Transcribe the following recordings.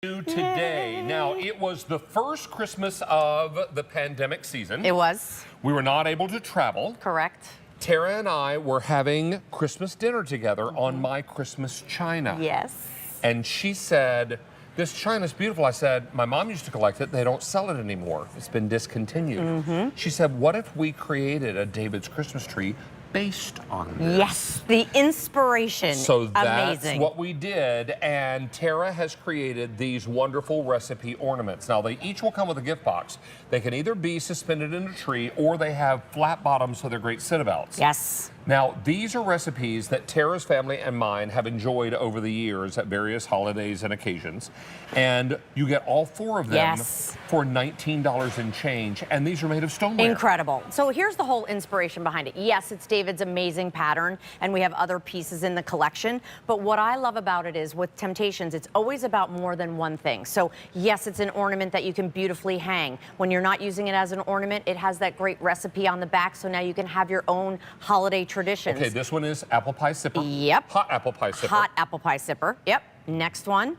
Today. Now, it was the first Christmas of the pandemic season. It was. We were not able to travel. Correct. Tara and I were having Christmas dinner together on my Christmas china. Yes. And she said, "This china's beautiful." I said, "My mom used to collect it. They don't sell it anymore. It's been discontinued." She said, "What if we created a David's Christmas tree based on this?" Yes, the inspiration. So that's amazing. what we did, and Tara has created these wonderful recipe ornaments. Now, they each will come with a gift box. They can either be suspended in a tree, or they have flat bottoms, so they're great sit-abouts. Yes. Now, these are recipes that Tara's family and mine have enjoyed over the years at various holidays and occasions, and you get all four of them for $19 and change, and these are made of stoneware. Incredible. So here's the whole inspiration behind it. Yes, it's David's amazing pattern, and we have other pieces in the collection, but what I love about it is with Temp-tations, it's always about more than one thing. So yes, it's an ornament that you can beautifully hang. When you're not using it as an ornament, it has that great recipe on the back, so now you can have your own holiday traditions. Okay, this one is apple pie sipper. Yep. Hot apple pie sipper. Hot apple pie sipper. Yep. Next one.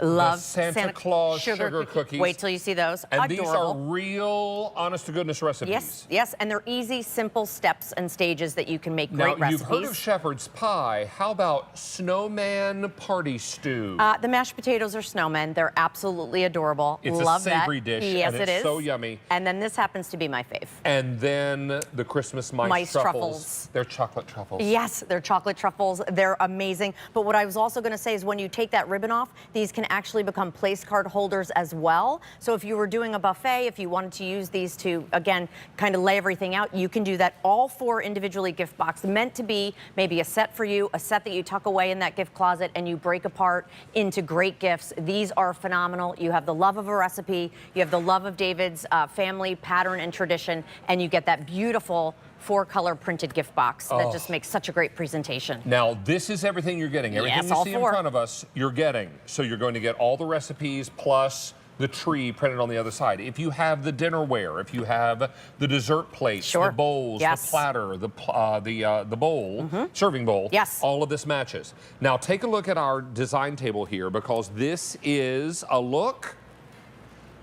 Love the Santa Claus sugar cookies. Wait till you see those. And Adorable. these are real, honest-to-goodness recipes. Yes, yes, and they're easy, simple steps and stages that you can make great recipes. Now, you've heard of shepherd's pie. How about snowman party stew? The mashed potatoes are snowmen. They're absolutely adorable. It's Love a savory dish, yes, and it's so yummy. And then this happens to be my fave. And then the Christmas mice truffles. They're chocolate truffles. Yes, they're chocolate truffles. They're amazing. But what I was also going to say is when you take that ribbon off, these can actually become place card holders as well. So if you were doing a buffet, if you wanted to use these to, again, kind of lay everything out, you can do that. All four individually gift box, meant to be maybe a set for you, a set that you tuck away in that gift closet and you break apart into great gifts. These are phenomenal. You have the love of a recipe, you have the love of David's family pattern and tradition, and you get that beautiful four-color printed gift box that just makes such a great presentation. Now, this is everything you're getting. Everything you see in front of us, you're getting. So you're going to get all the recipes plus the tree printed on the other side. If you have the dinnerware, if you have the dessert plates, the bowls, the platter, the bowl, serving bowl, all of this matches. Now, take a look at our design table here, because this is a look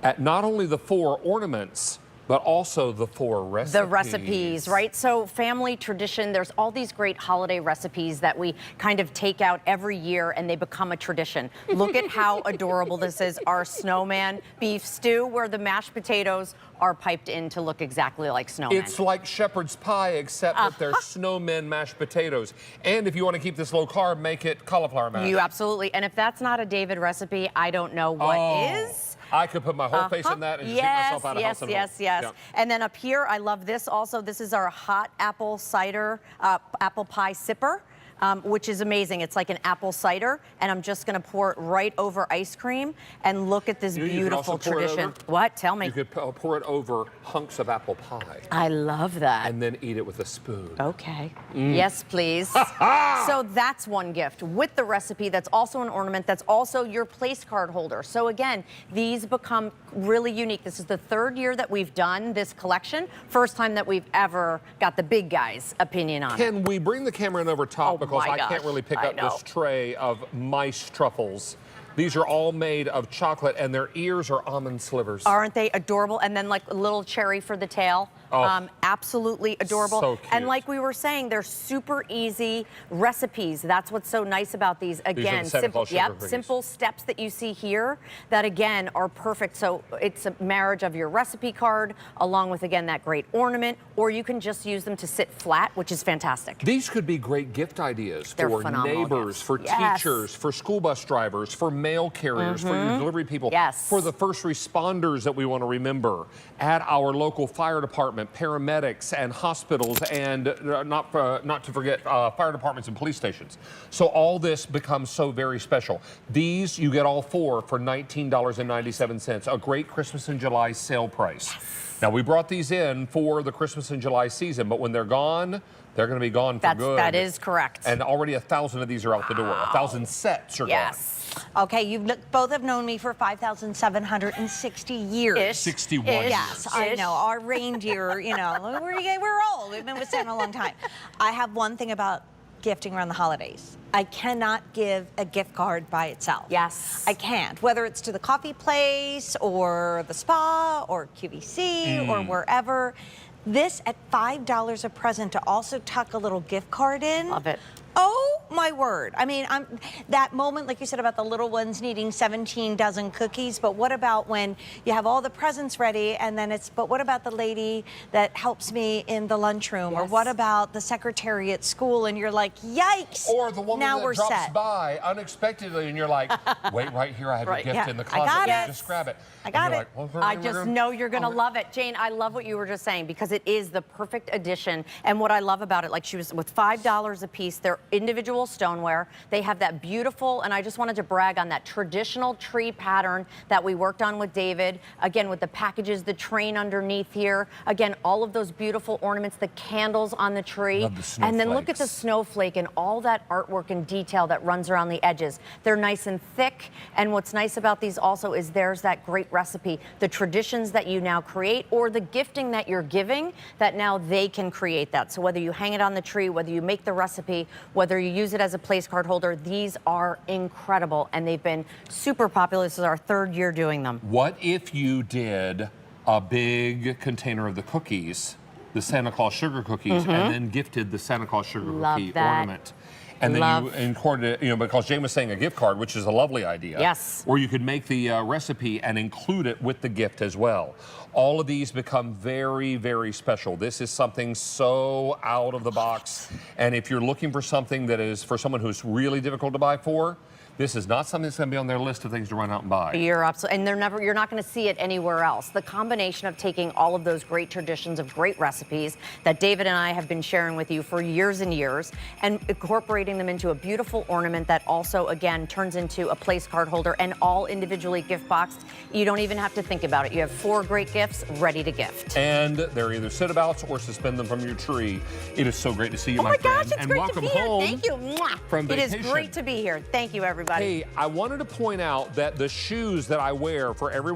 at not only the four ornaments, but also the four recipes. The recipes, right? So family tradition, there's all these great holiday recipes that we kind of take out every year and they become a tradition. Look at how adorable this is. Our snowman beef stew, where the mashed potatoes are piped in to look exactly like snowmen. It's like shepherd's pie, except that they're snowmen mashed potatoes. And if you want to keep this low carb, make it cauliflower mash. You absolutely. And if that's not a David recipe, I don't know what is. I could put my whole face in that and just eat myself out of house and home. Yes. And then up here, I love this also. This is our hot apple cider, apple pie sipper. Which is amazing. It's like an apple cider, and I'm just going to pour it right over ice cream, and look at this beautiful tradition. What? Tell me. You could pour it over hunks of apple pie. I love that. And then eat it with a spoon. Okay. Yes, please. So that's one gift with the recipe. That's also an ornament. That's also your place card holder. So again, these become really unique. This is the third year that we've done this collection. First time that we've ever got the big guy's opinion on it. Can we bring the camera in over top? Because I can't really pick up this tray of mice truffles. These are all made of chocolate, and their ears are almond slivers. Aren't they adorable? And then like a little cherry for the tail. Absolutely adorable. So cute. And like we were saying, they're super easy recipes. That's what's so nice about these. Again, simple steps that you see here that again are perfect. So it's a marriage of your recipe card along with, again, that great ornament, or you can just use them to sit flat, which is fantastic. These could be great gift ideas for neighbors, for teachers, for school bus drivers, for mail carriers, for your delivery people, for the first responders that we want to remember, at our local fire department, paramedics and hospitals, and not to forget fire departments and police stations. So all this becomes so very special. These, you get all four for $19.97, a great Christmas in July sale price. Now, we brought these in for the Christmas in July season, but when they're gone, they're going to be gone for good. That is correct. And already 1,000 of these are out the door. 1,000 sets are gone. Okay, you both have known me for 5,760 years. 61 Yes, I know. Our reindeer, you know, we're old. We've been with Santa a long time. I have one thing about gifting around the holidays. I cannot give a gift card by itself. Yes. I can't, whether it's to the coffee place or the spa or QVC or wherever. This at $5 a present to also tuck a little gift card in. Love it. Oh my word. I mean, that moment, like you said about the little ones needing 17 dozen cookies, but what about when you have all the presents ready and then but what about the lady that helps me in the lunchroom? Or what about the secretary at school and you're like, yikes. Or the woman now that we're drops set. by unexpectedly and you're like, wait right here, I have a gift in the closet. I got it. Just grab it. I got it. Like, I just know you're going to love it. Jane, I love what you were just saying because it is the perfect addition. And what I love about it, like she was with $5 a piece, they're individual stoneware. They have that beautiful, and I just wanted to brag on that traditional tree pattern that we worked on with David. Again, with the packages, the train underneath here. Again, all of those beautiful ornaments, the candles on the tree. Love the snowflakes. And then look at the snowflake and all that artwork and detail that runs around the edges. They're nice and thick. And what's nice about these also is there's that great recipe. The traditions that you now create or the gifting that you're giving, that now they can create that. So whether you hang it on the tree, whether you make the recipe, whether you use it as a place card holder, these are incredible and they've been super popular. This is our 3rd year doing them. What if you did a big container of the cookies, the Santa Claus sugar cookies, and then gifted the Santa Claus sugar cookie ornament? And then you included it, because Jane was saying a gift card, which is a lovely idea. Yes. Or you could make the recipe and include it with the gift as well. All of these become very, very special. This is something so out of the box. And if you're looking for something that is for someone who's really difficult to buy for, this is not something that's going to be on their list of things to run out and buy. You're absolutely, and you're not going to see it anywhere else. The combination of taking all of those great traditions of great recipes that David and I have been sharing with you for years and years and incorporating them into a beautiful ornament that also, again, turns into a place card holder and all individually gift boxed. You don't even have to think about it. You have 4 great gifts ready to gift. And they're either sit-abouts or suspend them from your tree. It is so great to see you, my friend. Oh my gosh, it's and great welcome to be home here. Thank you. Mwah. From it vacation. is great to be here. Thank you, everybody. Hey, I wanted to point out that the shoes that I wear for everyone